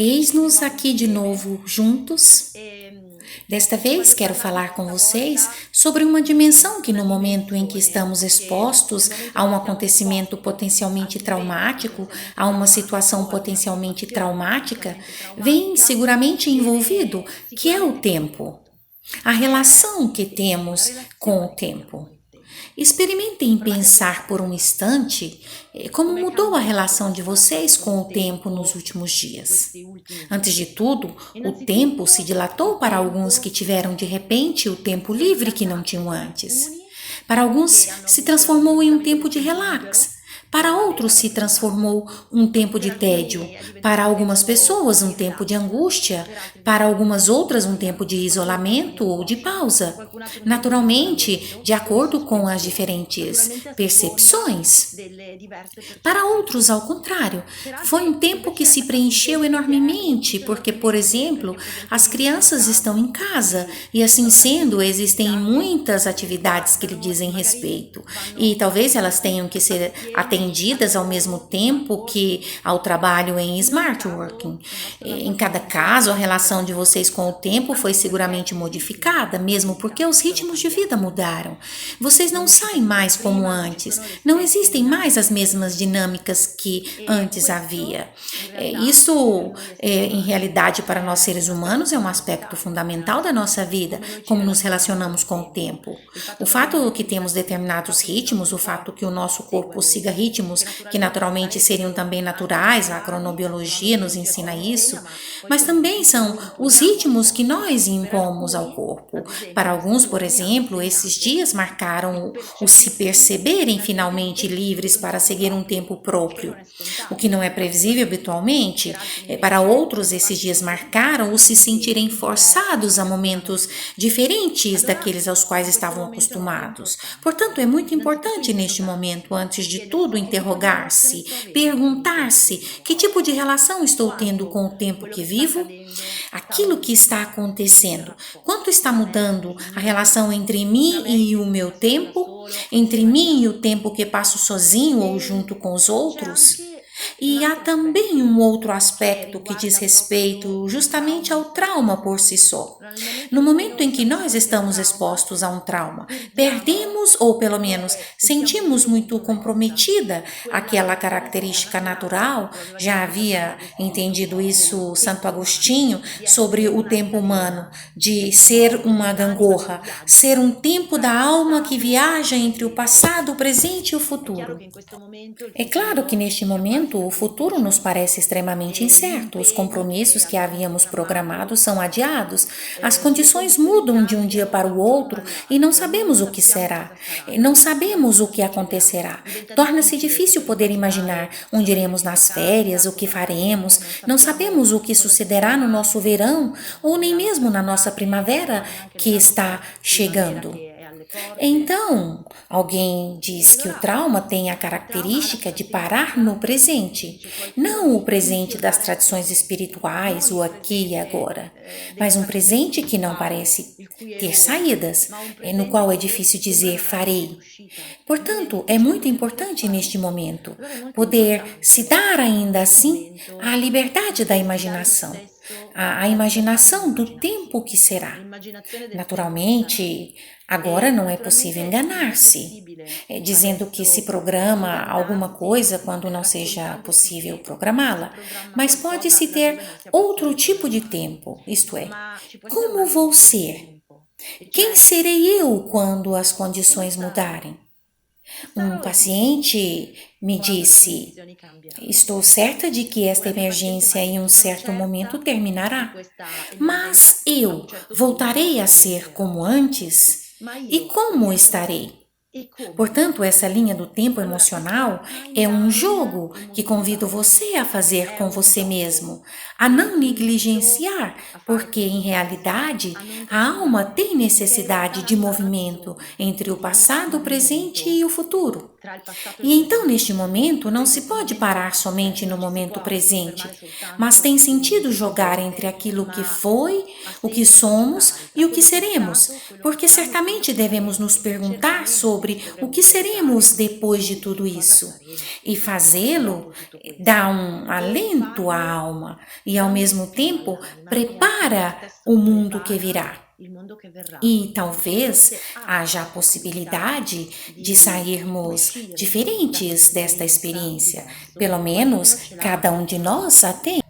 Eis-nos aqui de novo juntos. Desta vez quero falar com vocês sobre uma dimensão que no momento em que estamos expostos a um acontecimento potencialmente traumático, a uma situação potencialmente traumática, vem seguramente envolvido, que é o tempo. A relação que temos com o tempo. Experimentem pensar por um instante como mudou a relação de vocês com o tempo nos últimos dias. Antes de tudo, o tempo se dilatou para alguns que tiveram de repente o tempo livre que não tinham antes. Para alguns, se transformou em um tempo de relax. Para outros se transformou um tempo de tédio, para algumas pessoas um tempo de angústia, para algumas outras um tempo de isolamento ou de pausa, naturalmente de acordo com as diferentes percepções. Para outros, ao contrário, foi um tempo que se preencheu enormemente, porque, por exemplo, as crianças estão em casa e, assim sendo, existem muitas atividades que lhe dizem respeito e talvez elas tenham que ser atendidas ao mesmo tempo que ao trabalho em smart working. Em cada caso, a relação de vocês com o tempo foi seguramente modificada, mesmo porque os ritmos de vida mudaram. Vocês não saem mais como antes, não existem mais as mesmas dinâmicas que antes havia. Isso, em realidade, para nós seres humanos, é um aspecto fundamental da nossa vida, como nos relacionamos com o tempo. O fato que temos determinados ritmos, o fato que o nosso corpo siga ritmos que naturalmente seriam também naturais, a cronobiologia nos ensina isso, mas também são os ritmos que nós impomos ao corpo. Para alguns, por exemplo, esses dias marcaram o se perceberem finalmente livres para seguir um tempo próprio, o que não é previsível habitualmente. Para outros, esses dias marcaram o se sentirem forçados a momentos diferentes daqueles aos quais estavam acostumados. Portanto, é muito importante neste momento, antes de tudo, interrogar-se, perguntar-se que tipo de relação estou tendo com o tempo que vivo, aquilo que está acontecendo, quanto está mudando a relação entre mim e o meu tempo, entre mim e o tempo que passo sozinho ou junto com os outros. E há também um outro aspecto que diz respeito justamente ao trauma por si só. No momento em que nós estamos expostos a um trauma, perdemos ou pelo menos sentimos muito comprometida aquela característica natural. Já havia entendido isso Santo Agostinho sobre o tempo humano, de ser uma gangorra, ser um tempo da alma que viaja entre o passado, o presente e o futuro. É claro que neste momento o futuro nos parece extremamente incerto, os compromissos que havíamos programado são adiados, as condições mudam de um dia para o outro e não sabemos o que será, não sabemos o que acontecerá. Torna-se difícil poder imaginar onde iremos nas férias, o que faremos, não sabemos o que sucederá no nosso verão ou nem mesmo na nossa primavera que está chegando. Então, alguém diz que o trauma tem a característica de parar no presente, não o presente das tradições espirituais, o aqui e agora, mas um presente que não parece ter saídas, no qual é difícil dizer farei. Portanto, é muito importante neste momento poder se dar ainda assim à liberdade da imaginação. A imaginação do tempo que será. Naturalmente, agora não é possível enganar-se, dizendo que se programa alguma coisa quando não seja possível programá-la, mas pode-se ter outro tipo de tempo, isto é, como vou ser? Quem serei eu quando as condições mudarem? Um paciente me disse: estou certa de que esta emergência em um certo momento terminará, mas eu voltarei a ser como antes? E como estarei? Portanto, essa linha do tempo emocional é um jogo que convido você a fazer com você mesmo, a não negligenciar, porque em realidade a alma tem necessidade de movimento entre o passado, o presente e o futuro. E então, neste momento, não se pode parar somente no momento presente, mas tem sentido jogar entre aquilo que foi, o que somos e o que seremos, porque certamente devemos nos perguntar sobre o que seremos depois de tudo isso. E fazê-lo dá um alento à alma e, ao mesmo tempo, prepara o mundo que virá. E talvez haja a possibilidade de sairmos diferentes desta experiência. Pelo menos cada um de nós a tem.